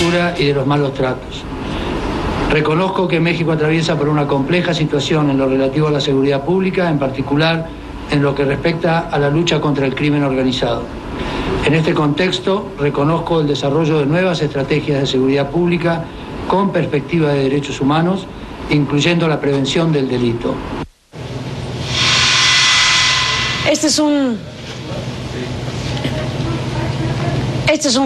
tortura y de los malos tratos. Reconozco que México atraviesa por una compleja situación en lo relativo a la seguridad pública, en particular en lo que respecta a la lucha contra el crimen organizado. En este contexto, reconozco el desarrollo de nuevas estrategias de seguridad pública con perspectiva de derechos humanos, incluyendo la prevención del delito. Este es un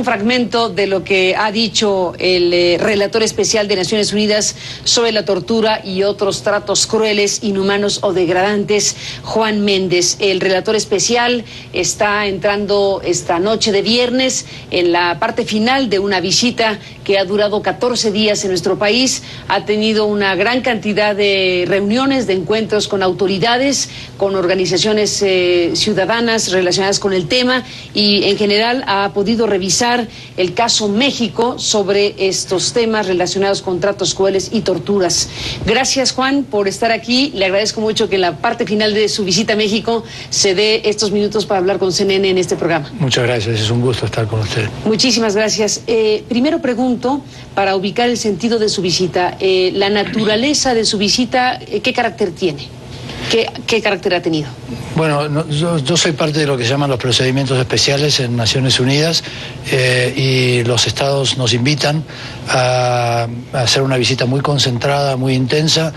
fragmento de lo que ha dicho el relator especial de Naciones Unidas sobre la tortura y otros tratos crueles, inhumanos o degradantes, Juan Méndez. El relator especial está entrando esta noche de viernes en la parte final de una visita que ha durado 14 días en nuestro país. Ha tenido una gran cantidad de reuniones, de encuentros con autoridades, con organizaciones ciudadanas relacionadas con el tema y en general ha podido revisar el caso México sobre estos temas relacionados con tratos crueles y torturas. Gracias, Juan, por estar aquí. Le agradezco mucho que en la parte final de su visita a México se dé estos minutos para hablar con CNN en este programa. Muchas gracias, es un gusto estar con usted. Muchísimas gracias. Primero pregunto, para ubicar el sentido de su visita, la naturaleza de su visita, ¿qué carácter tiene? ¿Qué carácter ha tenido? Bueno, yo soy parte de lo que se llaman los procedimientos especiales en Naciones Unidas y los estados nos invitan a hacer una visita muy concentrada, muy intensa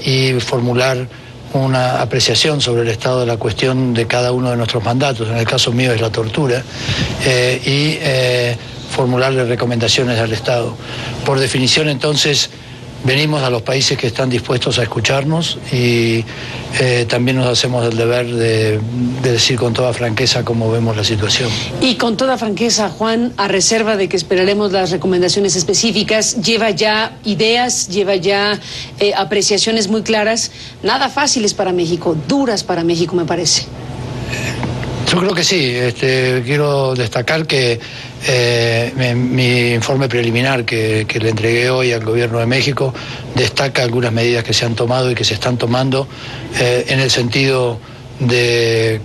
y formular una apreciación sobre el estado de la cuestión de cada uno de nuestros mandatos. En el caso mío es la tortura y formularle recomendaciones al Estado. Por definición, entonces, venimos a los países que están dispuestos a escucharnos y también nos hacemos el deber de decir con toda franqueza cómo vemos la situación. Y con toda franqueza, Juan, a reserva de que esperaremos las recomendaciones específicas, lleva ya ideas, lleva ya apreciaciones muy claras, nada fáciles para México, duras para México, me parece. Yo creo que sí. Quiero destacar que mi informe preliminar que le entregué hoy al Gobierno de México destaca algunas medidas que se han tomado y que se están tomando en el sentido de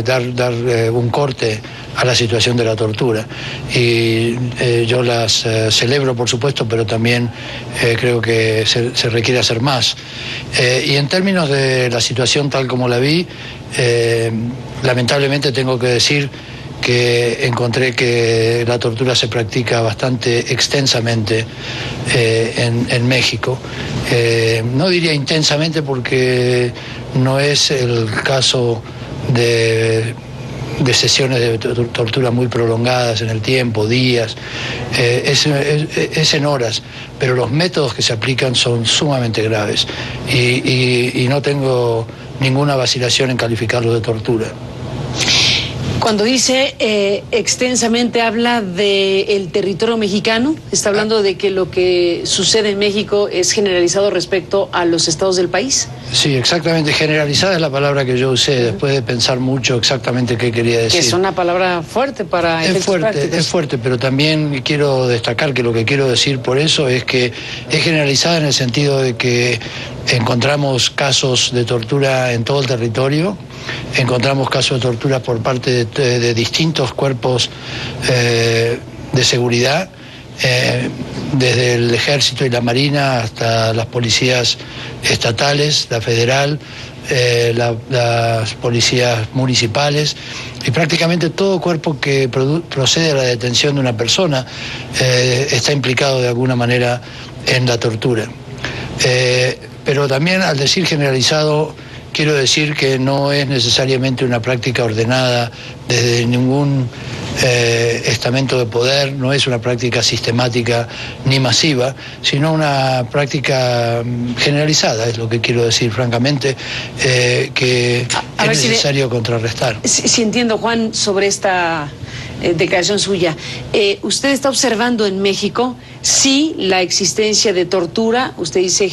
dar un corte a la situación de la tortura. Y yo las celebro, por supuesto, pero también creo que se requiere hacer más. Y en términos de la situación tal como la vi, lamentablemente tengo que decir que encontré que la tortura se practica bastante extensamente en México. No diría intensamente porque no es el caso de sesiones de tortura muy prolongadas en el tiempo, días, es en horas, pero los métodos que se aplican son sumamente graves y no tengo ninguna vacilación en calificarlo de tortura. Cuando dice extensamente, habla del territorio mexicano, está hablando de que lo que sucede en México es generalizado respecto a los estados del país. Sí, exactamente, generalizada es la palabra que yo usé, después de pensar mucho exactamente qué quería decir. Que es una palabra fuerte para efectos prácticos. Es fuerte, pero también quiero destacar que lo que quiero decir por eso es que es generalizada en el sentido de que encontramos casos de tortura en todo el territorio, encontramos casos de tortura por parte de distintos cuerpos de seguridad, desde el Ejército y la Marina hasta las policías estatales, la federal, las policías municipales y prácticamente todo cuerpo que procede a la detención de una persona está implicado de alguna manera en la tortura. Pero también al decir generalizado, quiero decir que no es necesariamente una práctica ordenada desde ningún estamento de poder, no es una práctica sistemática ni masiva, sino una práctica generalizada, es lo que quiero decir francamente, que es necesario contrarrestar. Si entiendo, Juan, sobre esta declaración suya, usted está observando en México sí la existencia de tortura, usted dice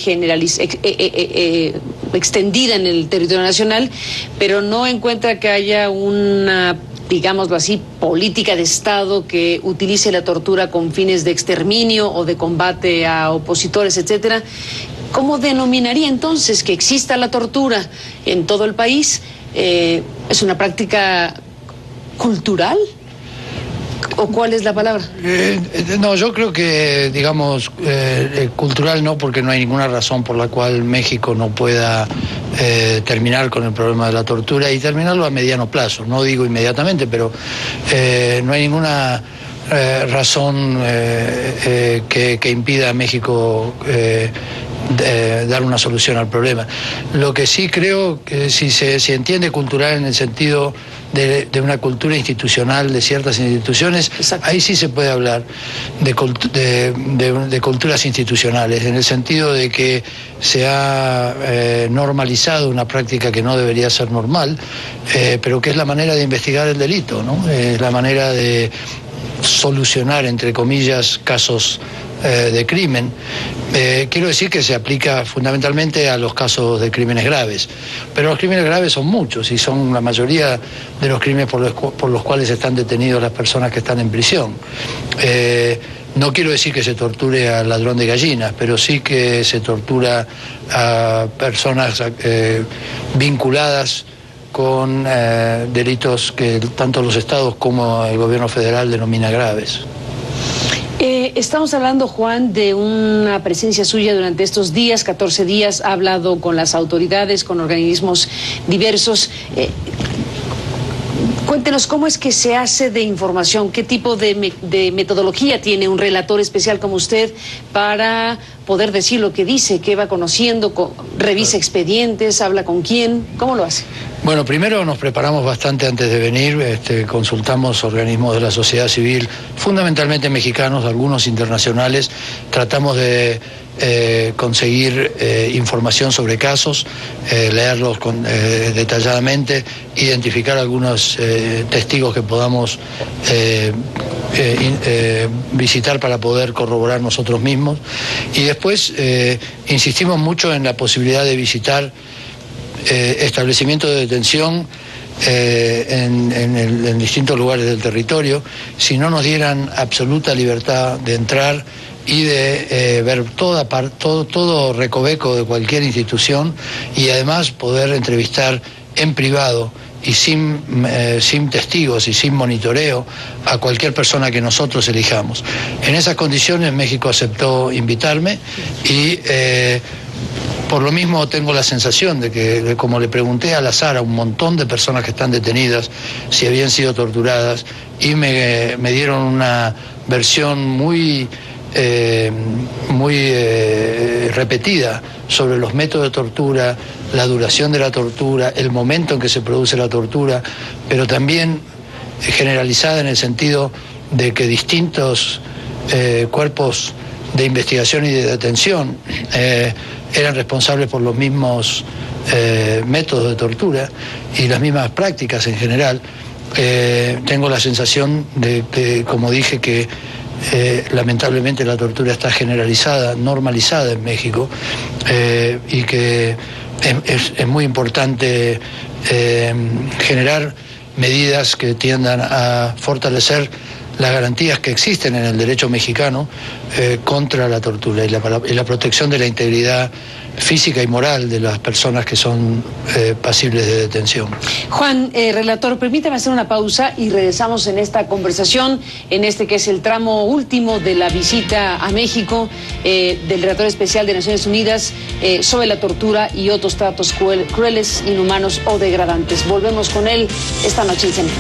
extendida en el territorio nacional, pero no encuentra que haya una, digámoslo así, política de Estado que utilice la tortura con fines de exterminio o de combate a opositores, etcétera. ¿Cómo denominaría entonces que exista la tortura en todo el país? ¿Es una práctica cultural? ¿O cuál es la palabra? No, yo creo que, digamos, cultural no, porque no hay ninguna razón por la cual México no pueda terminar con el problema de la tortura y terminarlo a mediano plazo. No digo inmediatamente, pero no hay ninguna razón que impida a México dar una solución al problema. Lo que sí creo que si se entiende cultural en el sentido de una cultura institucional de ciertas instituciones, exacto, ahí sí se puede hablar de culturas institucionales, en el sentido de que se ha normalizado una práctica que no debería ser normal, pero que es la manera de investigar el delito, ¿no? Es la manera de solucionar, entre comillas, casos de crimen. Quiero decir que se aplica fundamentalmente a los casos de crímenes graves, pero los crímenes graves son muchos y son la mayoría de los crímenes por los cuales están detenidos las personas que están en prisión. No quiero decir que se torture al ladrón de gallinas, pero sí que se tortura a personas vinculadas con delitos que tanto los estados como el gobierno federal denomina graves. Estamos hablando, Juan, de una presencia suya durante estos días, 14 días, ha hablado con las autoridades, con organismos diversos. Cuéntenos cómo es que se hace de información, qué tipo de metodología tiene un relator especial como usted para poder decir lo que dice, qué va conociendo, revisa expedientes, habla con quién, ¿cómo lo hace? Bueno, primero nos preparamos bastante antes de venir, consultamos organismos de la sociedad civil, fundamentalmente mexicanos, algunos internacionales, tratamos de conseguir información sobre casos, leerlos detalladamente, identificar algunos testigos que podamos visitar para poder corroborar nosotros mismos, y después insistimos mucho en la posibilidad de visitar establecimientos de detención en distintos lugares del territorio, si no nos dieran absoluta libertad de entrar y de ver todo recoveco de cualquier institución, y además poder entrevistar en privado y sin testigos y sin monitoreo a cualquier persona que nosotros elijamos. En esas condiciones México aceptó invitarme y por lo mismo tengo la sensación de que, como le pregunté al azar a un montón de personas que están detenidas si habían sido torturadas, y me dieron una versión muy repetida sobre los métodos de tortura, la duración de la tortura, el momento en que se produce la tortura, pero también generalizada en el sentido de que distintos cuerpos de investigación y de detención eran responsables por los mismos métodos de tortura y las mismas prácticas en general. Tengo la sensación de que, como dije, que lamentablemente la tortura está generalizada, normalizada en México, y que es muy importante generar medidas que tiendan a fortalecer las garantías que existen en el derecho mexicano contra la tortura y la protección de la integridad física y moral de las personas que son pasibles de detención. Juan, relator, permítame hacer una pausa y regresamos en esta conversación, en este que es el tramo último de la visita a México del relator especial de Naciones Unidas sobre la tortura y otros tratos crueles, inhumanos o degradantes. Volvemos con él esta noche en Centro.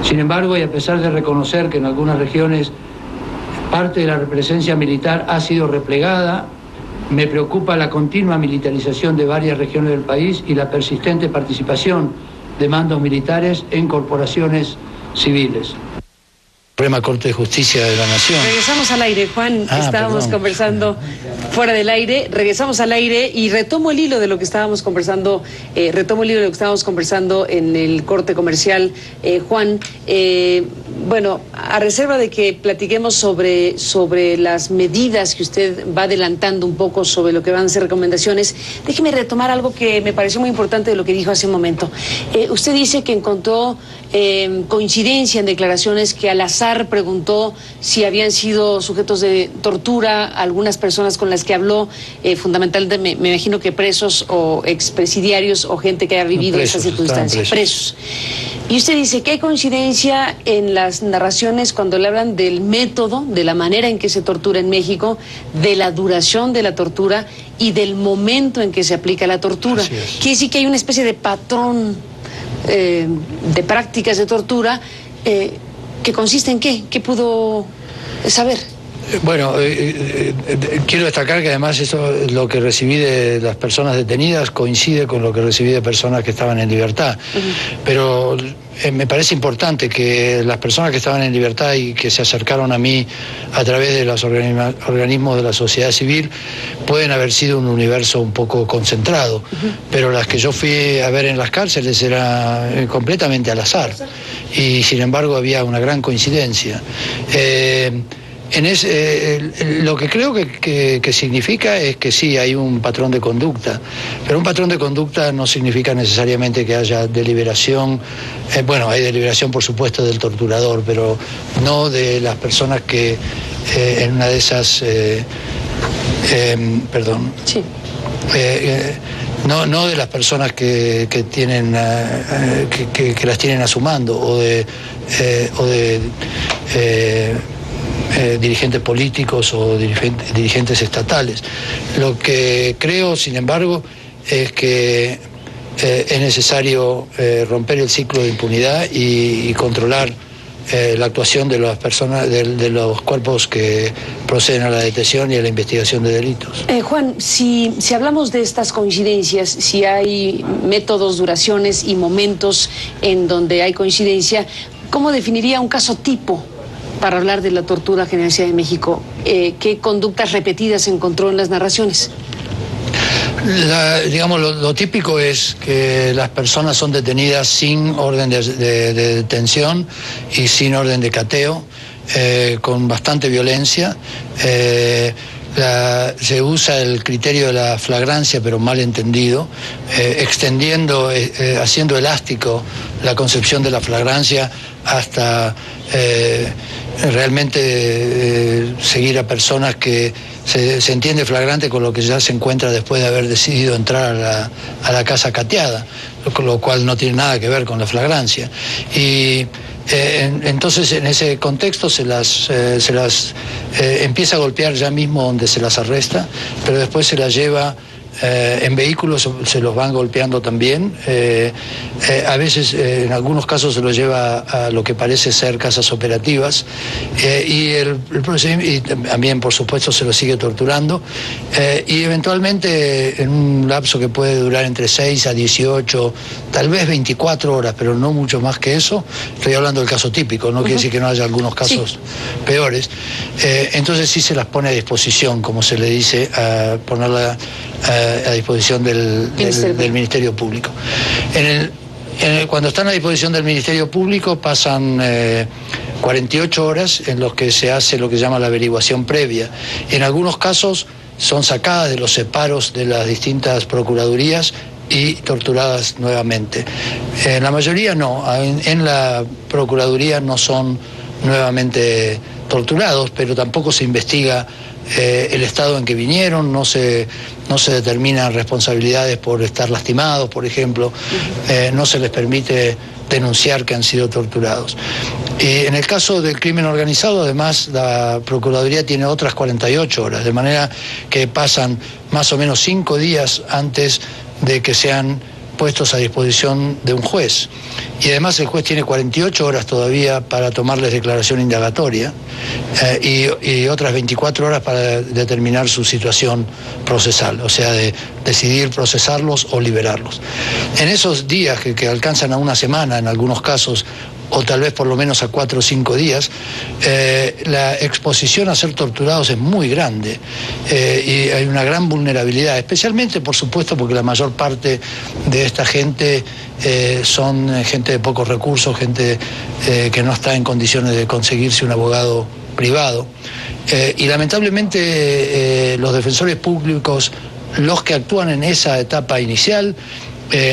Sin embargo, y a pesar de reconocer que en algunas regiones parte de la presencia militar ha sido replegada, me preocupa la continua militarización de varias regiones del país y la persistente participación de mandos militares en corporaciones civiles. Suprema Corte de Justicia de la Nación. Regresamos al aire, Juan. Estábamos conversando fuera del aire. Regresamos al aire y retomo el hilo de lo que estábamos conversando. En el corte comercial, Juan. Bueno, a reserva de que platiquemos sobre las medidas que usted va adelantando un poco sobre lo que van a ser recomendaciones, déjeme retomar algo que me pareció muy importante de lo que dijo hace un momento. Usted dice que encontró coincidencia en declaraciones que al azar SAR preguntó si habían sido sujetos de tortura algunas personas con las que habló, fundamentalmente me imagino que presos o expresidiarios o gente que haya vivido esas circunstancias. Presos. Y usted dice que hay coincidencia en las narraciones cuando le hablan del método, de la manera en que se tortura en México, de la duración de la tortura y del momento en que se aplica la tortura. Quiere decir que hay una especie de patrón de prácticas de tortura que consiste en ¿qué? ¿Qué pudo saber? Bueno, quiero destacar que además eso, lo que recibí de las personas detenidas coincide con lo que recibí de personas que estaban en libertad. Pero me parece importante que las personas que estaban en libertad y que se acercaron a mí a través de los organismos de la sociedad civil pueden haber sido un universo un poco concentrado, pero las que yo fui a ver en las cárceles era completamente al azar y sin embargo había una gran coincidencia. Lo que creo que significa es que sí, hay un patrón de conducta, pero un patrón de conducta no significa necesariamente que haya deliberación. Bueno, hay deliberación, por supuesto, del torturador, pero no de las personas que en una de esas... perdón. Sí. No de las personas que tienen que las tienen a su mando o de dirigentes políticos o dirigentes estatales. Lo que creo, sin embargo, es que es necesario romper el ciclo de impunidad y controlar la actuación de las personas, de los cuerpos que proceden a la detención y a la investigación de delitos. Juan, si hablamos de estas coincidencias, si hay métodos, duraciones y momentos en donde hay coincidencia, ¿cómo definiría un caso tipo para hablar de la tortura generalizada en México? ¿Qué conductas repetidas encontró en las narraciones? Digamos, lo típico es que las personas son detenidas sin orden de detención y sin orden de cateo, con bastante violencia. Se usa el criterio de la flagrancia, pero mal entendido, extendiendo, haciendo elástico la concepción de la flagrancia hasta realmente seguir a personas que se entiende flagrante con lo que ya se encuentra después de haber decidido entrar a la casa cateada, lo cual no tiene nada que ver con la flagrancia. Y entonces en ese contexto se las empieza a golpear ya mismo donde se las arresta, pero después se las lleva en vehículos, se los van golpeando también. A veces, en algunos casos, se los lleva a lo que parece ser casas operativas y también, por supuesto, se los sigue torturando y eventualmente en un lapso que puede durar entre 6 a 18, tal vez 24 horas, pero no mucho más que eso. Estoy hablando del caso típico, no quiere decir que no haya algunos casos peores. Entonces sí se las pone a disposición, como se le dice, a ponerla a disposición del Ministerio Público. Cuando están a disposición del Ministerio Público pasan 48 horas en los que se hace lo que se llama la averiguación previa. En algunos casos son sacadas de los separos de las distintas procuradurías y torturadas nuevamente. En la mayoría no, en la Procuraduría no son nuevamente torturados, pero tampoco se investiga el estado en que vinieron, no se determinan responsabilidades por estar lastimados, por ejemplo, no se les permite denunciar que han sido torturados. Y en el caso del crimen organizado, además, la Procuraduría tiene otras 48 horas, de manera que pasan más o menos 5 días antes de que sean puestos a disposición de un juez. Y además el juez tiene 48 horas todavía para tomarles declaración indagatoria y otras 24 horas para determinar su situación procesal, o sea, de decidir procesarlos o liberarlos. En esos días que alcanzan a una semana en algunos casos, o tal vez por lo menos a 4 o 5 días, la exposición a ser torturados es muy grande y hay una gran vulnerabilidad, especialmente, por supuesto, porque la mayor parte de esta gente son gente de pocos recursos, gente que no está en condiciones de conseguirse un abogado privado. Y lamentablemente los defensores públicos, los que actúan en esa etapa inicial,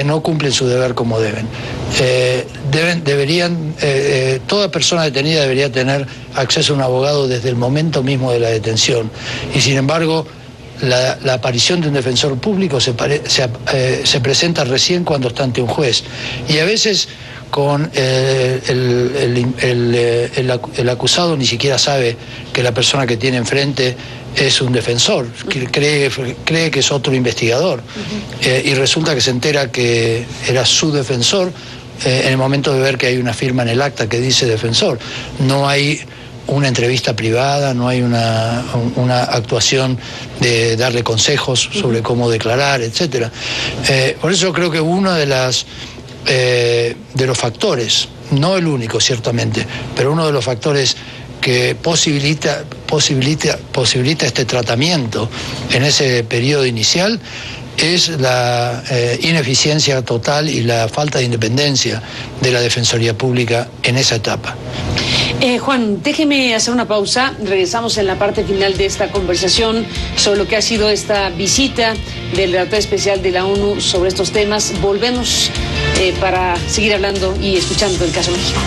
no cumplen su deber como deben. Toda persona detenida debería tener acceso a un abogado desde el momento mismo de la detención, y sin embargo la aparición de un defensor público se presenta recién cuando está ante un juez, y a veces con el acusado ni siquiera sabe que la persona que tiene enfrente es un defensor, cree que es otro investigador, y resulta que se entera que era su defensor en el momento de ver que hay una firma en el acta que dice defensor. No hay una entrevista privada, no hay una actuación de darle consejos sobre cómo declarar, etcétera. Por eso yo creo que uno de los factores, no el único ciertamente, pero uno de los factores que posibilita este tratamiento en ese periodo inicial es la ineficiencia total y la falta de independencia de la Defensoría Pública en esa etapa. Juan, déjeme hacer una pausa. Regresamos en la parte final de esta conversación sobre lo que ha sido esta visita del relator especial de la ONU sobre estos temas. Volvemos para seguir hablando y escuchando el caso México.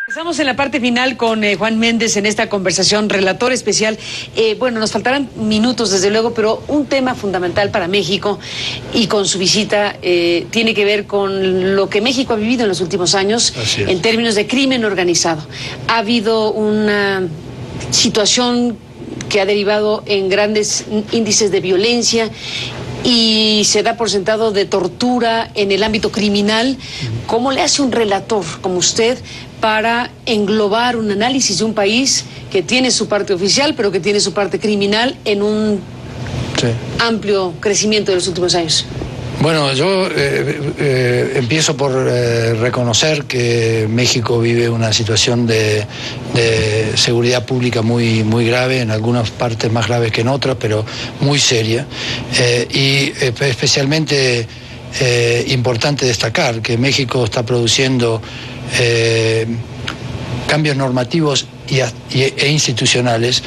Estamos en la parte final con Juan Méndez en esta conversación, relator especial. Bueno, nos faltarán minutos desde luego, pero un tema fundamental para México y con su visita tiene que ver con lo que México ha vivido en los últimos años en términos de crimen organizado. Ha habido una situación que ha derivado en grandes índices de violencia y se da por sentado de tortura en el ámbito criminal. ¿Cómo le hace un relator como usted para englobar un análisis de un país que tiene su parte oficial, pero que tiene su parte criminal en un amplio crecimiento de los últimos años? Bueno, yo empiezo por reconocer que México vive una situación de seguridad pública muy grave, en algunas partes más graves que en otras, pero muy seria, y especialmente importante destacar que México está produciendo cambios normativos e institucionales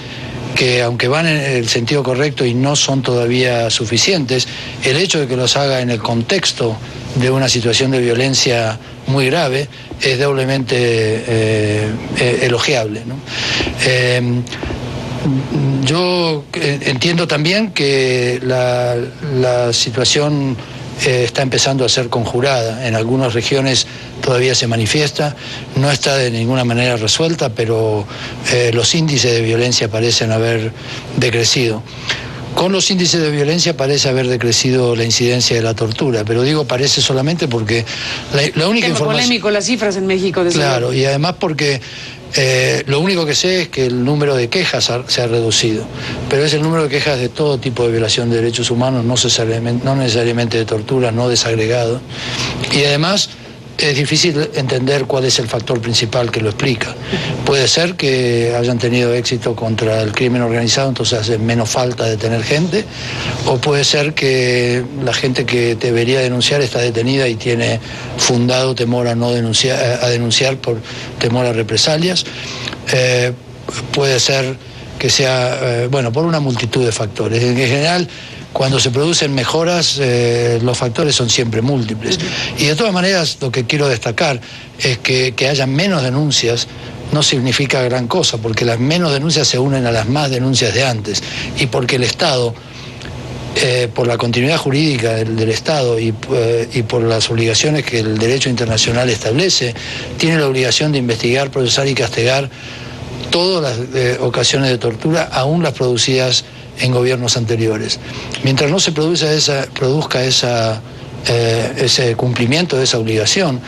que, aunque van en el sentido correcto y no son todavía suficientes, el hecho de que los haga en el contexto de una situación de violencia muy grave es doblemente elogiable, ¿no? Yo entiendo también que la situación está empezando a ser conjurada. En algunas regiones todavía se manifiesta, no está de ninguna manera resuelta, pero los índices de violencia parecen haber decrecido. Con los índices de violencia parece haber decrecido la incidencia de la tortura, pero digo parece solamente porque la única información... polémico las cifras en México. Claro, y además porque lo único que sé es que el número de quejas se ha reducido, pero es el número de quejas de todo tipo de violación de derechos humanos, no necesariamente de tortura, no desagregado. Y además es difícil entender cuál es el factor principal que lo explica. Puede ser que hayan tenido éxito contra el crimen organizado, entonces hace menos falta detener gente, o puede ser que la gente que debería denunciar está detenida y tiene fundado temor a denunciar por temor a represalias. Puede ser que sea, por una multitud de factores. En general, cuando se producen mejoras, los factores son siempre múltiples. Y de todas maneras, lo que quiero destacar es que haya menos denuncias no significa gran cosa, porque las menos denuncias se unen a las más denuncias de antes, y porque el Estado, por la continuidad jurídica del Estado y por las obligaciones que el derecho internacional establece, tiene la obligación de investigar, procesar y castigar todas las ocasiones de tortura, aún las producidas en gobiernos anteriores. Mientras no se produzca ese cumplimiento de esa obligación,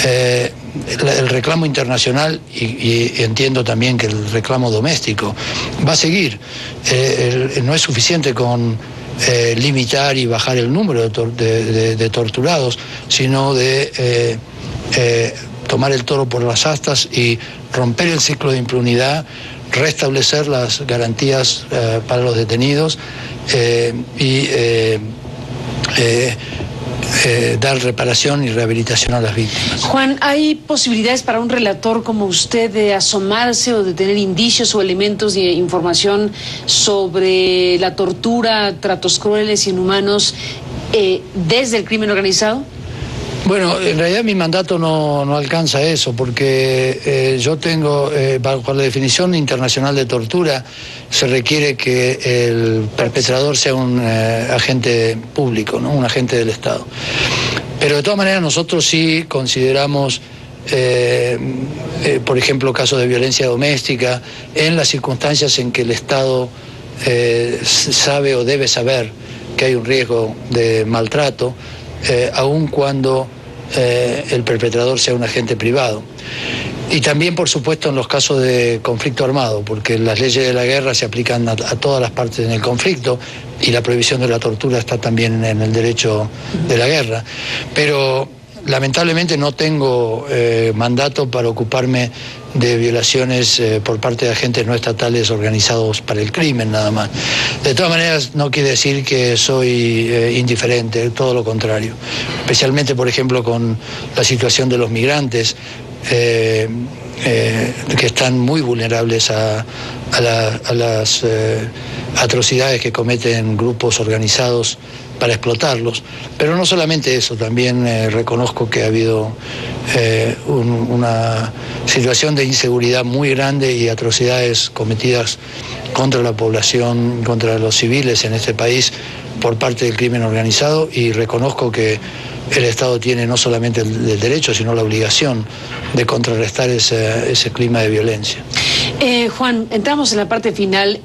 el reclamo internacional y entiendo también que el reclamo doméstico va a seguir. No es suficiente con limitar y bajar el número de torturados, sino de tomar el toro por las astas y romper el ciclo de impunidad, restablecer las garantías para los detenidos y dar reparación y rehabilitación a las víctimas. Juan, ¿hay posibilidades para un relator como usted de asomarse o de tener indicios o elementos de información sobre la tortura, tratos crueles, inhumanos desde el crimen organizado? Bueno, en realidad mi mandato no alcanza eso, porque yo tengo, bajo la definición internacional de tortura, se requiere que el perpetrador sea un agente público, ¿no? Un agente del Estado. Pero de todas maneras nosotros sí consideramos, por ejemplo, casos de violencia doméstica, en las circunstancias en que el Estado sabe o debe saber que hay un riesgo de maltrato, aun cuando el perpetrador sea un agente privado. Y también, por supuesto, en los casos de conflicto armado, porque las leyes de la guerra se aplican a todas las partes en el conflicto y la prohibición de la tortura está también en el derecho de la guerra. Pero lamentablemente no tengo mandato para ocuparme de violaciones por parte de agentes no estatales organizados para el crimen, nada más. De todas maneras, no quiere decir que soy indiferente, todo lo contrario. Especialmente, por ejemplo, con la situación de los migrantes, que están muy vulnerables a las atrocidades que cometen grupos organizados para explotarlos. Pero no solamente eso, también reconozco que ha habido una situación de inseguridad muy grande y atrocidades cometidas contra la población, contra los civiles en este país por parte del crimen organizado, y reconozco que el Estado tiene no solamente el derecho, sino la obligación de contrarrestar ese clima de violencia. Juan, entramos en la parte final.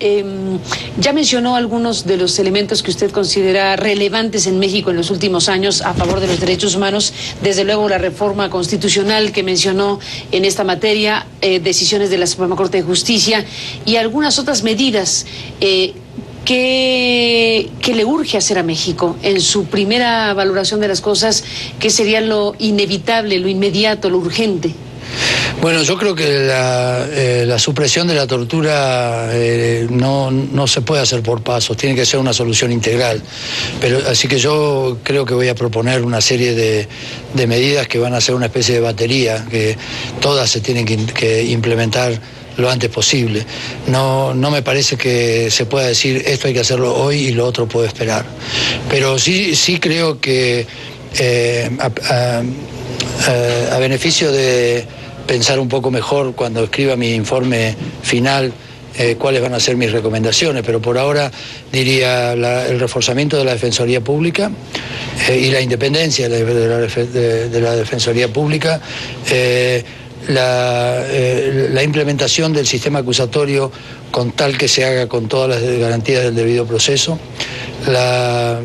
Ya mencionó algunos de los elementos que usted considera relevantes en México en los últimos años a favor de los derechos humanos. Desde luego la reforma constitucional que mencionó en esta materia, decisiones de la Suprema Corte de Justicia y algunas otras medidas. ¿Qué le urge hacer a México en su primera valoración de las cosas? ¿Qué sería lo inevitable, lo inmediato, lo urgente? Bueno, yo creo que la supresión de la tortura no se puede hacer por pasos, tiene que ser una solución integral. Así que yo creo que voy a proponer una serie de medidas que van a ser una especie de batería, que todas se tienen que implementar lo antes posible. No me parece que se pueda decir esto hay que hacerlo hoy y lo otro puede esperar. Pero sí creo que a beneficio de pensar un poco mejor cuando escriba mi informe final cuáles van a ser mis recomendaciones, pero por ahora diría el reforzamiento de la Defensoría Pública y la independencia de la Defensoría Pública, la implementación del sistema acusatorio con tal que se haga con todas las garantías del debido proceso, la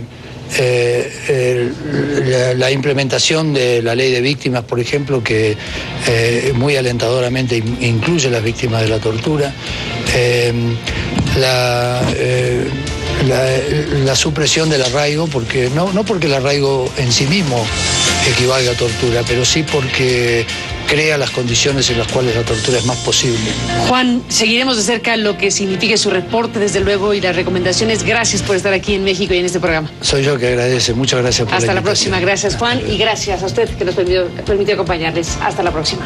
implementación de la ley de víctimas, por ejemplo, que muy alentadoramente incluye a las víctimas de la tortura, la supresión del arraigo, porque no porque el arraigo en sí mismo equivalga a tortura, pero sí porque crea las condiciones en las cuales la tortura es más posible. Juan, seguiremos de cerca lo que signifique su reporte, desde luego, y las recomendaciones. Gracias por estar aquí en México y en este programa. Soy yo que agradece. Muchas gracias por Hasta la la próxima. Gracias, Juan, y gracias a usted que nos permitió acompañarles. Hasta la próxima.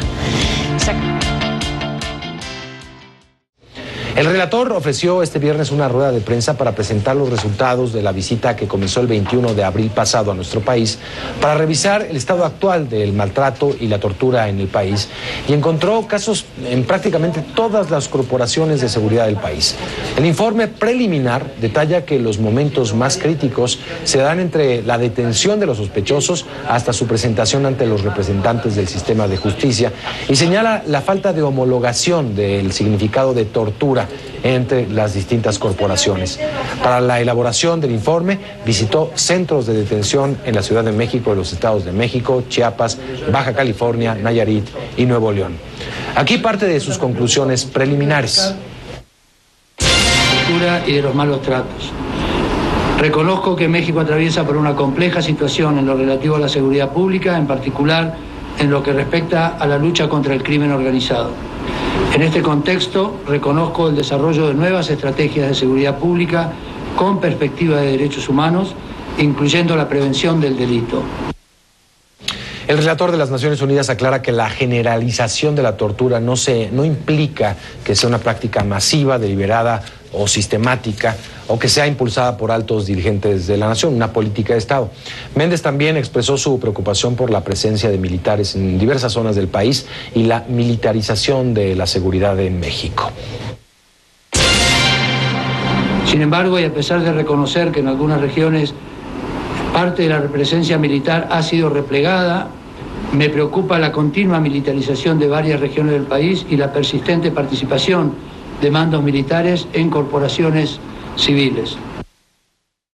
El relator ofreció este viernes una rueda de prensa para presentar los resultados de la visita que comenzó el 21 de abril pasado a nuestro país para revisar el estado actual del maltrato y la tortura en el país, y encontró casos en prácticamente todas las corporaciones de seguridad del país. El informe preliminar detalla que los momentos más críticos se dan entre la detención de los sospechosos hasta su presentación ante los representantes del sistema de justicia, y señala la falta de homologación del significado de tortura entre las distintas corporaciones. Para la elaboración del informe visitó centros de detención en la Ciudad de México y los estados de México, Chiapas, Baja California, Nayarit y Nuevo León. Aquí parte de sus conclusiones preliminares. Y de los malos tratos. Reconozco que México atraviesa por una compleja situación en lo relativo a la seguridad pública, en particular en lo que respecta a la lucha contra el crimen organizado. En este contexto, reconozco el desarrollo de nuevas estrategias de seguridad pública con perspectiva de derechos humanos, incluyendo la prevención del delito. El relator de las Naciones Unidas aclara que la generalización de la tortura no implica que sea una práctica masiva, deliberada o sistemática, o que sea impulsada por altos dirigentes de la nación, una política de Estado. Méndez también expresó su preocupación por la presencia de militares en diversas zonas del país y la militarización de la seguridad en México. Sin embargo, y a pesar de reconocer que en algunas regiones parte de la presencia militar ha sido replegada, me preocupa la continua militarización de varias regiones del país y la persistente participación de mandos militares en corporaciones civiles.